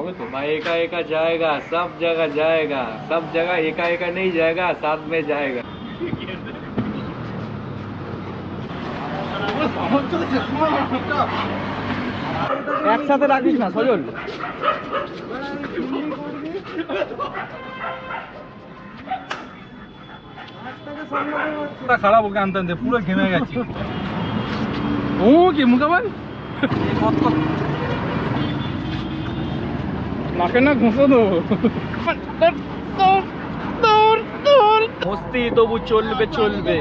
হবে তো भाई एका एका जाएगा सब जगह जाएगा सब जगह एका एका नहीं जाएगा साथ में जाएगा একসাথে রাখিস না সজল খারাপ ওকে আনতে আনতে পুরো ঘেমে গেছি ও কি মুখাবাই নাকে না ঘুষো তো মস্তি তবু চলবে চলবে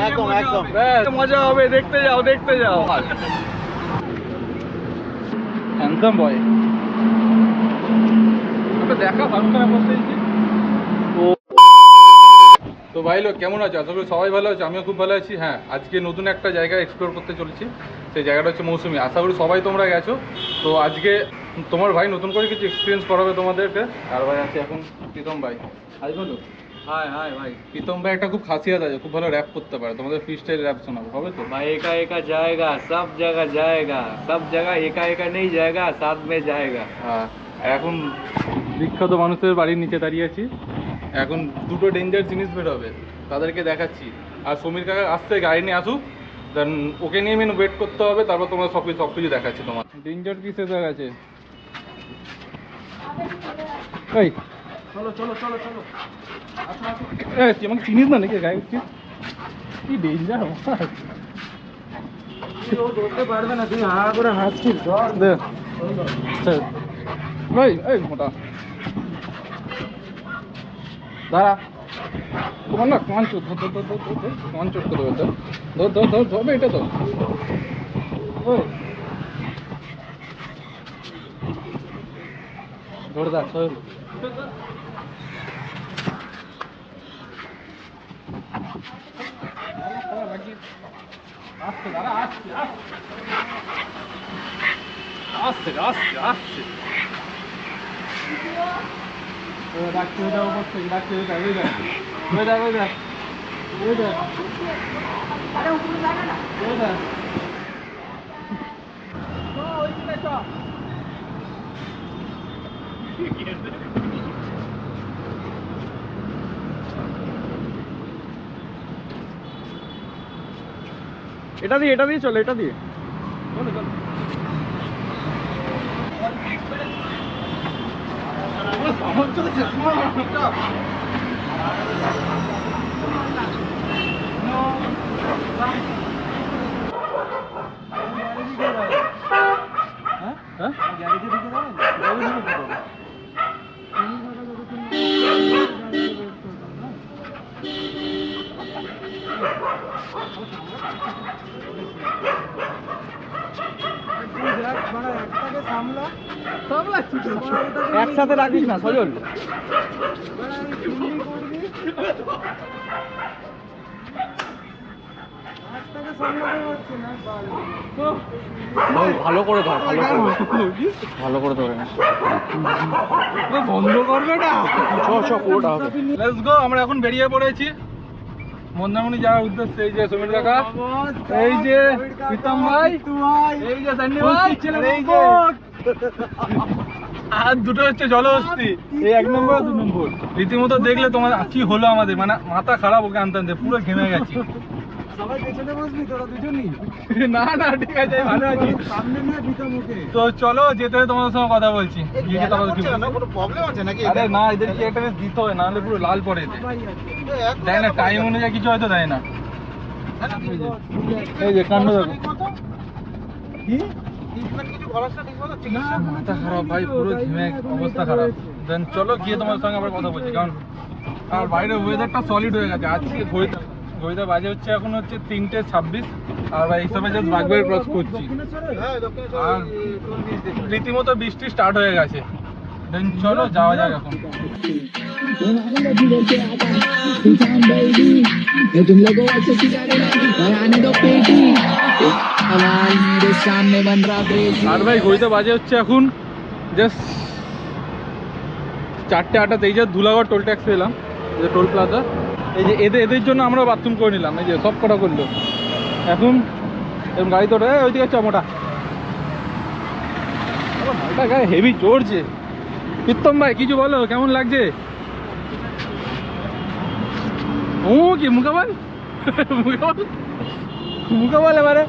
একদম একদম মজা হবে দেখতে যাও একদম বয় দেখা ভালো খারাপ বলতে তো ভাই লোক কেমন আছো? আশা করি সবাই ভালো আছে, আমিও খুব ভালো আছি। হ্যাঁ, আজকে নতুন একটা জায়গা এক্সপ্লোর করতে চলেছি, সেই জায়গাটা হচ্ছে মৌসুমি। আশা করি সবাই তোমরা গেছো। তো আজকে তোমার ভাই নতুন করে কিছু এক্সপিরিয়েন্স করাবে তোমাদেরকে। আর ভাই আছে এখন প্রীতম ভাই। হাই বলো। হাই হাই ভাই। প্রীতম ভাই একটা খুব খাসিয়াত আছে, খুব ভালো র্যাপ করতে পারে, তোমাদের ফ্রি স্টাইল র্যাপ শোনাবো, হবে তো? ভাই একা একা জায়গা সব জায়গা জায়গা সব জায়গা একা একা নেই জায়গা সাথ মে জায়গা। হ্যাঁ, এখন বিখ্যাত মানুষের বাড়ির নিচে দাঁড়িয়ে আছি। এখন দুটো ডেঞ্জার জিনিস বেরোবে, তাদেরকে দেখাচ্ছি। আর সমীর কাকা আসতে গাড়ি নিয়ে আসুক, দেন ওকে নিয়ে মেন ওয়েট করতে হবে, তারপর তোমরা সব কিছু দেখাচ্ছি। তোমার ডেঞ্জার কি শেষ হয়ে গেছে? এই চলো চলো চলো চলো, তুই আমাকে চিনিস না নাকি? গায়ে উঠছিস কি ডেঞ্জার ধরতে পারবে না, তুই হা করে হাসছিস। ভাই এই মোটা দাঁড়া, তোমার না কান চোট কান চোট করে দেবে, ধরবে এটা তো। ধরে দেখ আসছে, দাঁড়া আসছে আসছে আসছে আসছে ডাকতে দাও করতে, ডাকতে দাও ওই দেখ ওই দেখ ওই দেখ ওই দেখ আরে উপরে লাগা না ওই দেখ তো ওই দিকে চল। এটা দিয়ে চলো, এটা দিয়ে চলো চলো। একসাথে রাখিস না সজল ভালো করে ধর, ভালো করে ধরে বন্ধ করবে না। লেটস গো, আমরা এখন বেরিয়ে পড়েছি মন্দারমণি যাওয়ার উদ্দেশ্যে। এই যে সমীর কাকা, এই যে প্রীতম ভাই, এই যে সান্নি ভাই, এই যে আর দুটো হচ্ছে জলহস্তি, এই 1 নম্বর 2 নম্বর। রীতিমতো দেখলে তোমার কি হলো আমাদের, মানে মাথা খারাপ ওকে আনতে আনতে পুরো ঘেমে গেছি। সবাই পেছনে বসবি তোরা দুজনই? না না ঠিক আছে, ভালো আছি। সামনে নিয়ে প্রীতম ওকে। তো চলো যেতে তোমাদের সঙ্গে কথা বলছি। কোনো প্রবলেম আছে নাকি? আরে না, এদের কি একটা দিতে হয়, নাহলে পুরো লাল পড়ে এদের। দেয় না টাইম অনুযায়ী, কিছু হয়তো দেয় না। এই যে কাণ্ড দেখো, মাথা খারাপ ভাই, পুরো ঘেমে অবস্থা খারাপ। দেন চলো গিয়ে তোমার সঙ্গে আবার কথা বলছি, কারণ আর বাইরে ওয়েদারটা সলিড হয়ে গেছে। আজকে ঘড়িতে বাজে হচ্ছে এখন হচ্ছে 3:26, আর ভাই হিসাবে জাস্ট বাগবাড়ি ক্রস করছি। আর রীতিমতো বৃষ্টি স্টার্ট হয়ে গেছে। দেন চলো যাওয়া যাক এখন। আর ভাই ঘড়িতে বাজে হচ্ছে এখন জাস্ট 4:08। এই যে ধুলাগড় টোল ট্যাক্স এলাম, যে টোল প্লাজা, এই যে এদের জন্য আমরা বাথরুম করে নিলাম। এই যে সব কটা করলো এখন গাড়ি তো ওইদিকে চ মোটা। জলটা গায়ে হেভি চড়ছে। উত্তম ভাই কিছু বলো, কেমন লাগছে? ও কি মুখাবাল মুখাবাল মুখাবাল এবারে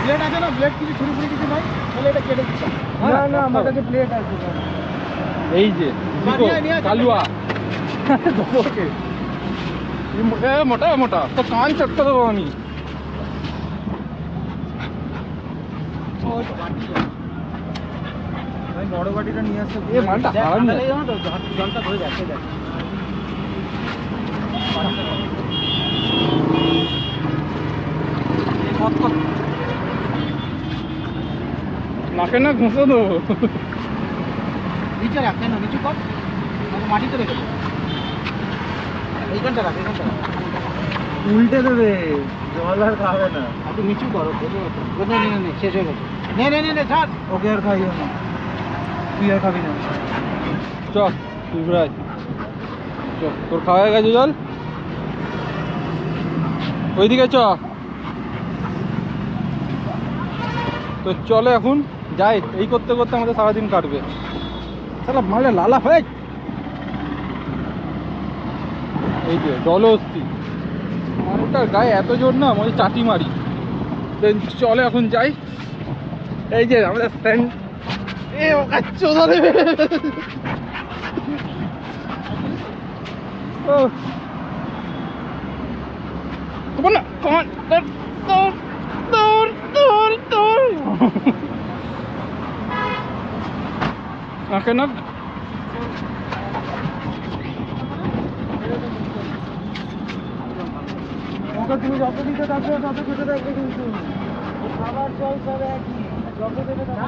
ব্লেড আছে না, ব্লেড কিছু ছুরি ফুরি কিছু নাই, তাহলে এটা কেটে দিচ্ছি। না না, আমার কাছে ব্লেড আছে। এই যে কালুয়া মোটা মোটা তো কান চটকে দেবো আমি। বড় বাটিটা নিয়ে আসতে এ মালটা হারাম না। জলটা ধরে যাচ্ছে। দেখ নাকে না ঘুষে দেবো। নিচে রাখ, কেন নিচু কর, মাটিতে রেখে দেবো। এইখানটা রাখ, এইখানটা রাখ। উল্টে দেবে, জল আর খাবে না। একটু নিচু করো, নে শেষ হয়ে গেছে। নে ছাড়, ওকে আর খাইও না, তুই আর খাবি না। চ তুই প্রায় চ, তোর খাওয়া হয়ে গেছে জল, ওইদিকে চ। তো চলো এখন যাই, এই করতে করতে আমাদের সারাদিন কাটবে। সালা মালে লালা ভাই, এই যে জলহস্তি মালটার গায়ে এত জোর না, মনে চাটি মারি। চলে এখন যাই। এই যে আমাদের ফ্রেন্ড, এ ও কাচ্চো ধরে ও কমান না, কমান তোর তোর তোর তোর তোর নাকে না। ওকে তুমি যত দিতে থাকবে তত খেতে থাকবে, কিন্তু খাবার জল সব একই, যত দেবে তত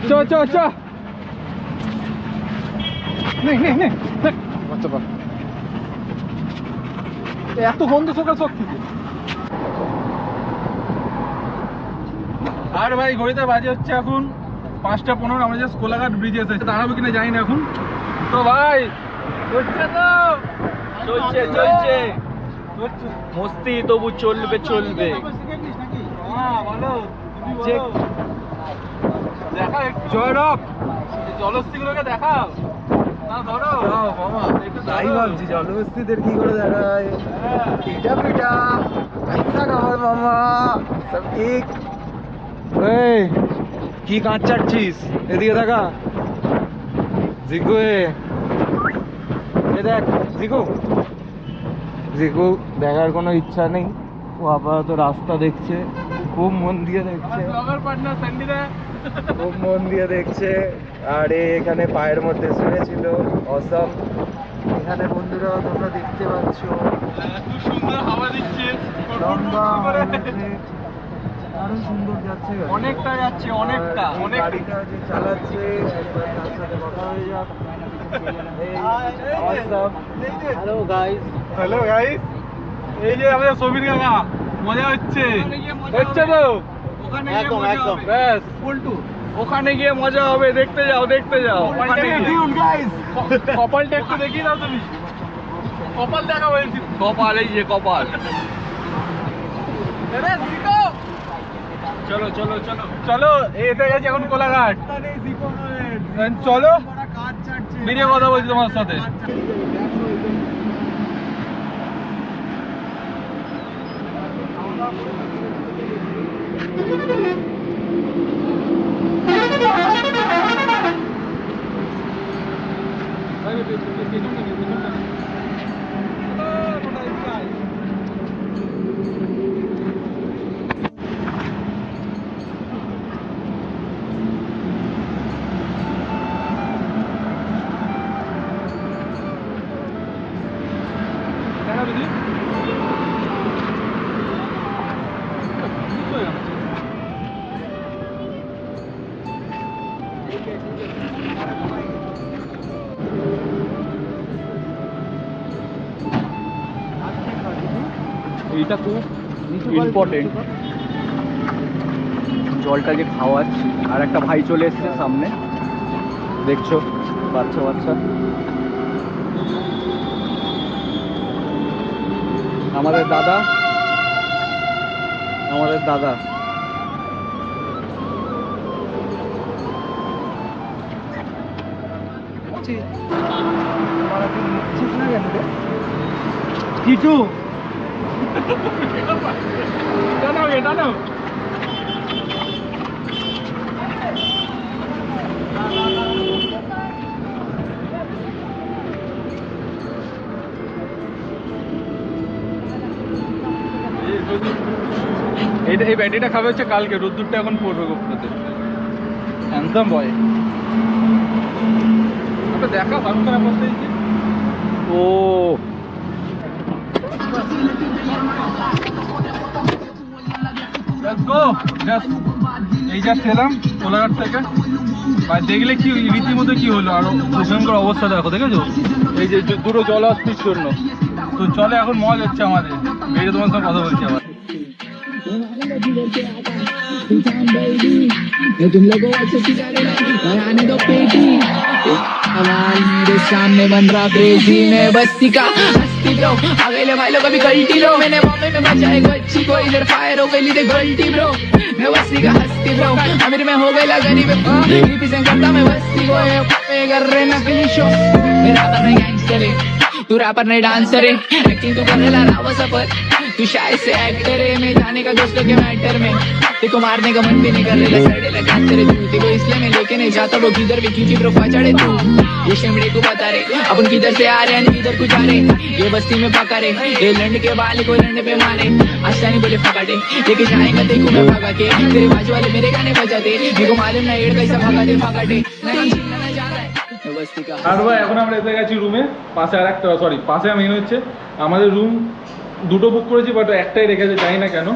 চ চ চ এত গন্ধ সকাল শক্তি। আর ভাই ঘড়িতে বাজে হচ্ছে এখন 5:15। আমরা জাস্ট কোলাঘাট ব্রিজে এসেছি, দাঁড়াবো কিনা জানি না এখন। তো ভাই হচ্ছে তো চলছে মস্তি, তবু চলবে। দেখা জয়রব জলস্থিগুলোকে দেখাও না, ধরো মামা, তাই ভাবছি জলহস্তিদের কি করে দেখায়। পিঠা পিঠা পয়সা খাবার মামা, সব ঠিক। এই কি কাঁচ চাটছিস, এদিকে দেখা। জিকু এ দেখ, জিকু দেখার কোনো ইচ্ছা নেই, ও আপাতত রাস্তা দেখছে, খুব মন দিয়ে দেখছে, খুব মন দিয়ে দেখছে। আর এখানে পায়ের মধ্যে শুয়েছিল, অসম। এখানে বন্ধুরা তোমরা দেখতে পাচ্ছ খুব সুন্দর হাওয়া দিচ্ছে, লম্বা হয়েছে, আরো সুন্দর যাচ্ছে, অনেকটা যাচ্ছে, অনেকটা অনেক। গাড়িটা যে চালাচ্ছে একবার তার সাথে কথা হয়ে যাক। হ্যালো গাইস, এই যে আমাদের সবির কাকা, মজা হচ্ছে তো একদম ব্যাস। ওখানে গিয়ে মজা হবে, দেখতে যাও কপালটা একটু দেখিয়ে দাও তুমি, কপাল দেখা বলছি। কপাল, এই যে কপাল। চলো চলো এসে গেছি এখন কোলাঘাট। চলো বেরিয়ে কথা বলছি তোমার সাথে। এইটা খুব ইম্পর্টেন্ট, জলটা যে খাওয়াচ্ছি। আর একটা ভাই চলে এসছে সামনে, দেখছো, বাচ্চা আমাদের দাদা আমাদের দাদা কিছু এটা নাও এই ব্যাটিটা খাবে হচ্ছে কালকে, রোদ্দুরটা এখন পড়বে গোপ্রতে। হ্যান্ডসাম বয় দেখা ভালো খারাপ অবস্থা। ও এই যা খেলাম কোলাঘাট থেকে, আর দেখলে কি রীতিমতো কি হলো, আরো ভয়ঙ্কর অবস্থা দেখো, দেখেছো? এই যে দুটো জল আসতির জন্য। তো চলে এখন মজা হচ্ছে আমাদের, এই যে তোমার সঙ্গে কথা বলছি আবার। तुम लोगों अच्छे और आने दो पेटी सवाल मेरे सामने बन रहा क्रेजी मैं बस्ती का हस्ती ब्रो आ गए भाई लोग अभी गलती लो मैंने बॉम्बे में बचाए बच्ची को इधर फायर हो गई गलती ब्रो मैं बस्ती का हस्ती ब्रो अमीर में हो गई गरीब रिप्रेजेंट करता मैं बस्ती को कर रहे नकली शो मेरा करना गैंगस्टर है तू रैपर नहीं डांसर है एक्टिंग तू करने ला रावा सफर तू शायद से एक्टर है मैं जाने का दोस्तों के मैटर में देखो मारने का मन भी नहीं कर रहा सड़े लगा तेरे जूते को इसलिए मैं लेके नहीं जाता वो किधर भी क्योंकि ब्रो चढ़े तू ये शिमड़े को बता रहे अपन किधर से आ रहे हैं किधर को जा रहे ये बस्ती में पका रहे ये लंड के बाल को लंड पे मारे आशा नहीं बोले फकाटे लेके जाएगा देखो मैं भगा के तेरे बाजू वाले मेरे गाने बजाते मेरे को मालूम ना एड़ कैसा भगाते फकाटे नहीं जा रहा है बस्ती का। আর ভাই এখন আমরা এসে গেছি রুমে, পাশে আর একটা পাশে মেন হচ্ছে আমাদের রুম দুটো বুক করেছি, বাট একটাই রেখেছে, জানি না কেন।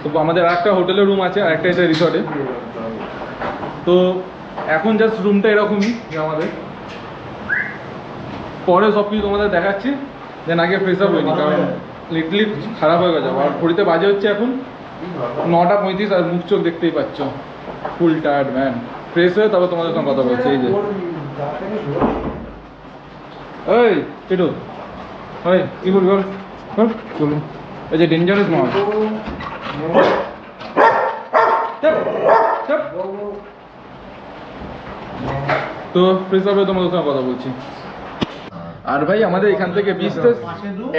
তো আমাদের আরেকটা হোটেলে রুম আছে আর একটা এটা রিসর্টে। তো এখন জাস্ট রুমটা এরকমই আমাদের, পরে সব কিছু তোমাদের দেখাচ্ছি। দেন আগে ফ্রেশ আপ হয়নি, কারণ লিটলি খারাপ হয়ে গেছে। আর ঘড়িতে বাজে হচ্ছে এখন 9:35 আর মুখ চোখ দেখতেই পাচ্ছ, ফুল টায়ার্ড ম্যান। ফ্রেশ হয়ে তবে তোমাদের সঙ্গে কথা বলছি। এই যে ওই কেটু ওই কি বলবি বল চলুন, এই যে ডেঞ্জারাস মাল। তো ফ্রেশ হবে তোমাদের সঙ্গে কথা বলছি। আর ভাই আমাদের এখান থেকে বিচটা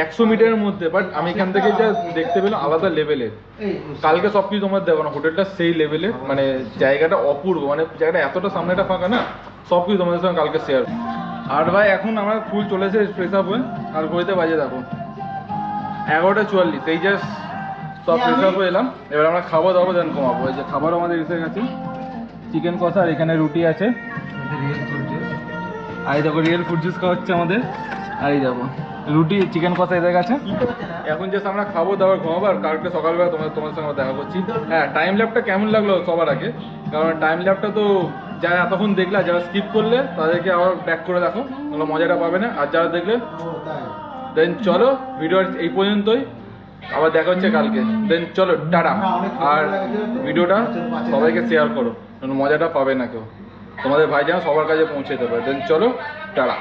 100 মিটারের মধ্যে, বাট আমি এখান থেকে যা দেখতে পেলাম আলাদা লেভেলের। কালকে সব কিছু তোমার দেখো না, হোটেলটা সেই লেভেলের, মানে জায়গাটা অপূর্ব, মানে জায়গাটা এতটা সামনেটা ফাঁকা না, সব কিছু তোমাদের সঙ্গে কালকে শেয়ার। আর ভাই এখন আমরা ফুল চলেছে ফ্রেশ আপ হয়ে, আর ঘড়িতে বাজে দেখো 11:44। এই জাস্ট সব ফ্রেশ আপ হয়ে এলাম, এবার আমরা খাওয়া দাওয়া দেন কমাবো। এই যে খাবার আমাদের এসে গেছে, চিকেন কষা, আর এখানে রুটি আছে, আর এই দেখো রিয়েল ফুড জুস খাওয়া হচ্ছে আমাদের। আর এই দেখো রুটি চিকেন কষা এসে গেছে। এখন জাস্ট আমরা খাবো দাবার ঘুমাবো, আর কালকে সকালবেলা তোমাদের সঙ্গে দেখা করছি। হ্যাঁ, টাইম ল্যাপটা কেমন লাগলো সবার আগে, কারণ টাইম ল্যাপটা তো যারা এতক্ষণ দেখলা, যারা স্কিপ করলে তাদেরকে আবার ব্যাক করে দেখো, তাহলে মজাটা পাবে না। আর যারা দেখলে দেন চলো ভিডিও এই পর্যন্তই, আবার দেখা হচ্ছে কালকে। দেন চলো টাটা। আর ভিডিওটা সবাইকে শেয়ার করো, কারণ মজাটা পাবে না কেউ, তোমাদের ভাই যেন সবার কাছে পৌঁছে দেবে। দেন চলো টাটা।